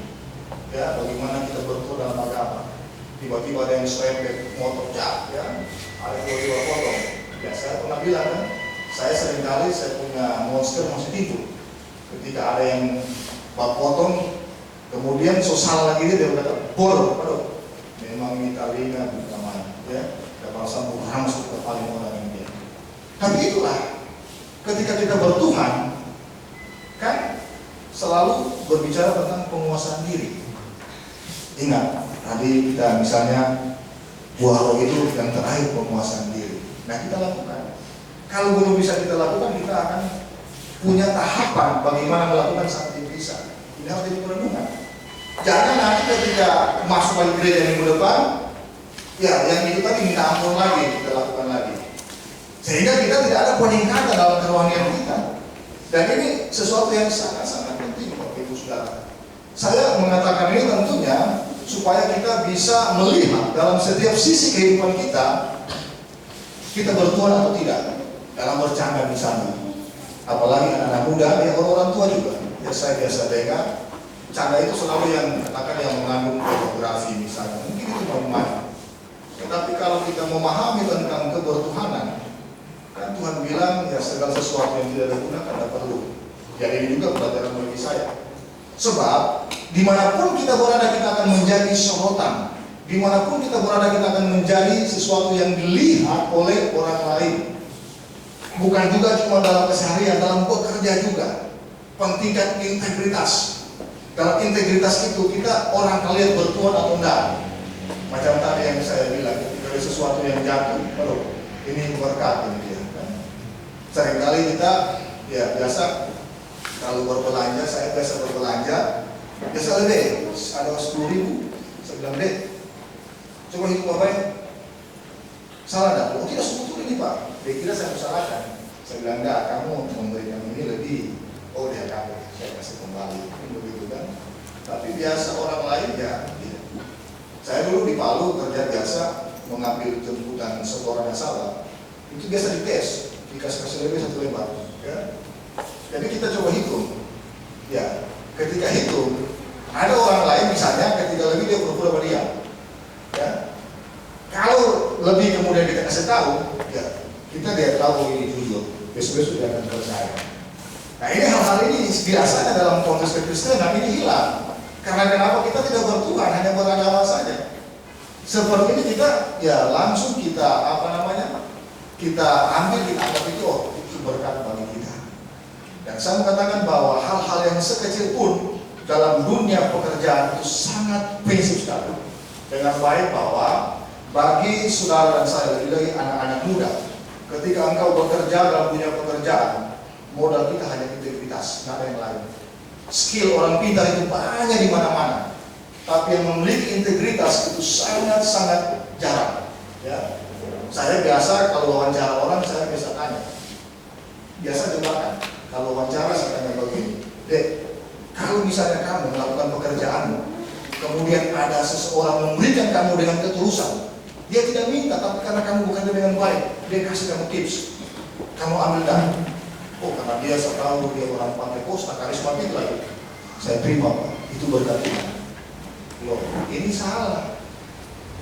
Ya, bagaimana kita bertumbuh dalam agama. Tiba-tiba ada yang serempet motor jak, ya, ada tiba-tiba potong. Ya, saya pernah bilang kan, saya seringkali saya punya monster masih tidur. Ketika ada yang potong, kemudian sosal lagi dia berkata, bor, aduh, memang ini talinya bukan main, ya, dapat sambung masuk ke paling orang yang dia. Tapi itulah, ketika kita bertuhan, kan selalu berbicara tentang penguasaan diri. Ingat, tadi kita misalnya buah roh itu yang terakhir penguasaan diri. Nah kita lakukan. Kalau belum bisa kita lakukan, kita akan punya tahapan bagaimana melakukan sampai bisa. Ini harus jadi perenungan. Jangan nanti ketika masuk lagi gereja minggu depan, ya yang itu tadi minta ampun lagi, kita lakukan lagi. Sehingga kita tidak ada peningkatan dalam kerohanian kita. Dan ini sesuatu yang sangat-sangat penting Bapak Ibu Saudara. Saya mengatakan ini tentunya supaya kita bisa melihat dalam setiap sisi kehidupan kita bertuhan atau tidak. Dalam bercanda misalnya, apalagi anak-anak muda, ya orang tua juga. Ya saya biasa dengar, canda itu selalu yang katakan yang mengandung pornografi misalnya. Mungkin itu main-main. Tetapi kalau kita memahami tentang kebertuhanan, kan Tuhan bilang ya segala sesuatu yang tidak digunakan tidak perlu. Jadi ini juga pelajaran bagi saya. Sebab dimanapun kita berada kita akan menjadi sorotan. Dimanapun kita berada kita akan menjadi sesuatu yang dilihat oleh orang lain. Bukan juga cuma dalam keseharian, dalam bekerja juga. Pentingkan integritas. Dalam integritas itu kita orang kalian bertuhan atau enggak. Macam tadi yang saya bilang, dari sesuatu yang jatuh, baru ini berkat ini dia. Kan? Seringkali kita ya biasa kalau berbelanja, saya biasa berbelanja, biasa deh, ada 10.000, saya bilang deh, coba hitung apa ya? Salah dah? Oh tidak sebetulnya ini Pak, dia kira saya salahkan. Saya bilang enggak, kamu memberikan ini lebih, oh dia kamu, saya kasih kembali, ini begitu kan. Tapi biasa orang lain ya, tidak. Saya dulu di Palu kerja biasa mengambil jemputan setoran yang salah, itu biasa dites, dikasih lebih 1 lembar, ya. Jadi kita coba hitung, ya. Ketika hitung, ada orang lain misalnya ketika lebih dia pura-pura berdiam, ya. Kalau lebih kemudian kita kasih tahu, ya kita dia tahu ini jujur, besok-besok dia akan percaya. Nah ini hal-hal ini biasanya dalam konteks kekristenan ini hilang, karena kenapa kita tidak bertuhan hanya beragama saja. Seperti ini kita ya langsung kita kita ambil kita anggap itu berkat bagi kita. Dan saya mengatakan bahwa hal-hal yang sekecil pun dalam dunia pekerjaan itu sangat prinsip sekali. Dengan baik bahwa bagi saudara dan saya, lebih lagi anak-anak muda, ketika engkau bekerja dalam dunia pekerjaan, modal kita hanya integritas, tidak ada yang lain. Skill orang pintar itu banyak di mana-mana, tapi yang memiliki integritas itu sangat-sangat jarang. Ya. Saya biasa kalau wawancara orang, saya biasa tanya, biasa jebakan. Kalau wawancara saya tanya begini, Dek, kalau misalnya kamu melakukan pekerjaanmu, kemudian ada seseorang memberikan kamu dengan ketulusan, dia tidak minta, tapi karena kamu bekerja dengan baik, dia kasih kamu tips, kamu ambil dah. Oh, karena dia tahu dia orang Pantekosta, karismatik lagi, saya terima Pak, itu berkat Tuhan. Loh, ini salah,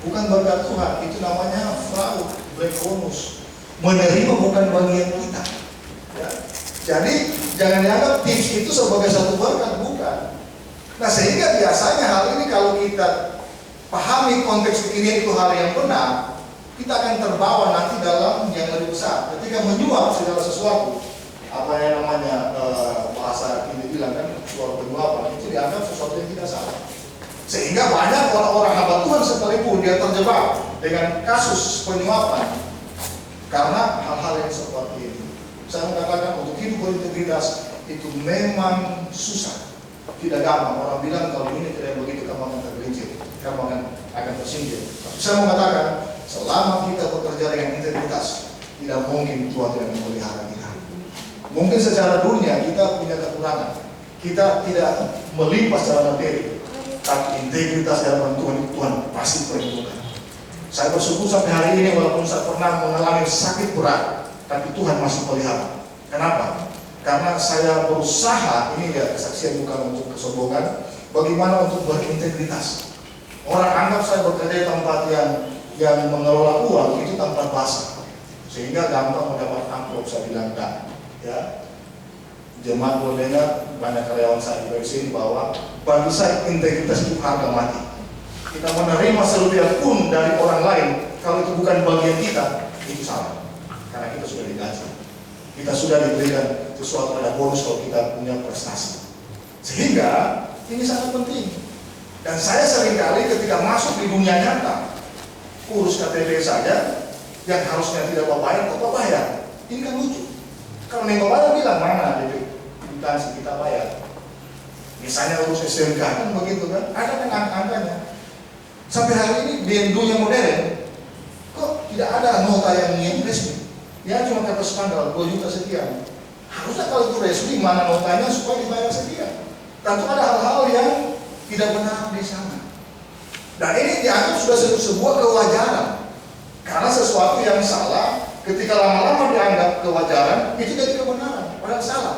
bukan berkat Tuhan, itu namanya fraud, black bonus, menerima bukan bagian kita. Ya. Jadi jangan dianggap tips itu sebagai satu berkat, bukan. Nah sehingga biasanya hal ini kalau kita pahami konteks kekinian itu hal yang benar, kita akan terbawa nanti dalam yang lebih besar. Ketika menyuap segala sesuatu, apa yang namanya bahasa ini bilang kan, suatu penyuapan itu dianggap sesuatu yang tidak salah. Sehingga banyak orang-orang hamba Tuhan sekalipun dia terjebak dengan kasus penyuapan karena hal-hal yang seperti ini. Saya mengatakan untuk hidup berintegritas itu memang susah, tidak gampang. Orang bilang kalau ini tidak begitu kamu akan tergelincir, kamu akan tersinggir. Saya mengatakan selama kita bekerja dengan integritas, tidak mungkin Tuhan tidak memelihara kita. Mungkin secara dunia kita punya kekurangan, kita tidak melimpah secara materi, tapi integritas dalam Tuhan pasti perhitungkan. Saya bersyukur sampai hari ini walaupun saya pernah mengalami sakit berat, tapi Tuhan masih pelihara. Kenapa? Karena saya berusaha, ini ya kesaksian bukan untuk kesombongan, bagaimana untuk berintegritas. Orang anggap saya bekerja di tempat yang mengelola uang itu tanpa bahasa, sehingga gampang mendapat amplop. Saya bilang kan, ya jemaat berbeda, banyak karyawan saya di sini bahwa bagi saya integritas itu harga mati. Kita menerima serupiah pun dari orang lain, kalau itu bukan bagian kita, itu salah. Karena kita sudah digaji, kita sudah diberikan sesuatu, ada bonus kalau kita punya prestasi. Sehingga ini sangat penting. Dan saya seringkali ketika masuk di dunia nyata, urus KTP saja, yang harusnya tidak bayar, kok bayar? Ini kan lucu. Kalau nego bayar bilang mana DP instansi kita bayar. Misalnya urus SMK kan begitu kan, ada kan angka-angkanya. Sampai hari ini di dunia modern, kok tidak ada nota yang resmi? Ya cuma kata skandal 2 juta sekian. Harusnya kalau itu resmi, mana notanya supaya dibayar sekian. Tentu ada hal-hal yang tidak benar di sana. Dan ini dianggap sudah sebuah kewajaran. Karena sesuatu yang salah, ketika lama-lama dianggap kewajaran, itu jadi kebenaran, padahal salah.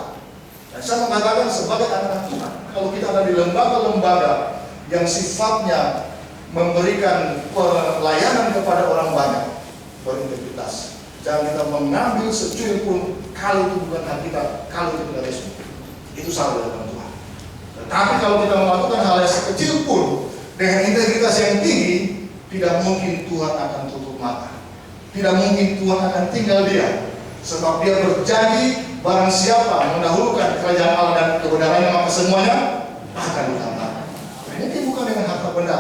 Dan saya mengatakan sebagai anak Tuhan, kalau kita ada di lembaga-lembaga yang sifatnya memberikan pelayanan kepada orang banyak, berintegritas. Jangan kita mengambil secuil pun kalau itu bukan hak kita, kalau itu tidak resmi. Itu salah dari Tuhan. Tetapi kalau kita melakukan hal yang sekecil pun dengan integritas yang tinggi, tidak mungkin Tuhan akan tutup mata. Tidak mungkin Tuhan akan tinggal diam. Sebab dia berjanji barang siapa mendahulukan kerajaan Allah dan kebenarannya, maka semuanya akan ditambahkan. Ini bukan dengan harta benda,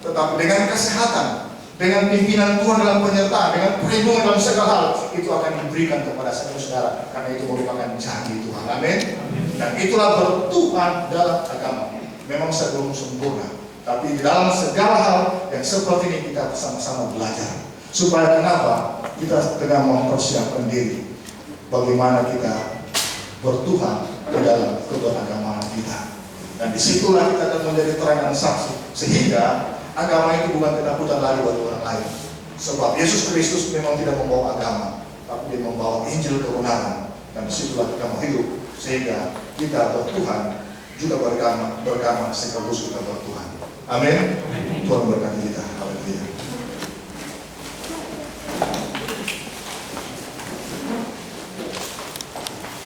tetapi dengan kesehatan, dengan pimpinan Tuhan dalam penyertaan, dengan perlindungan dalam segala hal, itu akan diberikan kepada saudara, karena itu merupakan janji Tuhan. Amin. Dan itulah bertuhan dalam agama. Memang saya belum sempurna, tapi di dalam segala hal yang seperti ini kita bersama-sama belajar. Supaya kenapa? Kita tengah mempersiapkan diri bagaimana kita bertuhan ke dalam keberagamaan kita. Dan disitulah kita akan menjadi terang dan saksi. Sehingga agama itu bukan ketakutan lagi buat orang lain. Sebab Yesus Kristus memang tidak membawa agama, tapi dia membawa Injil kebenaran. Dan disitulah kita mau hidup. Sehingga kita bertuhan juga beragama sekaligus kita bertuhan. Amin. Tuhan berkati kita.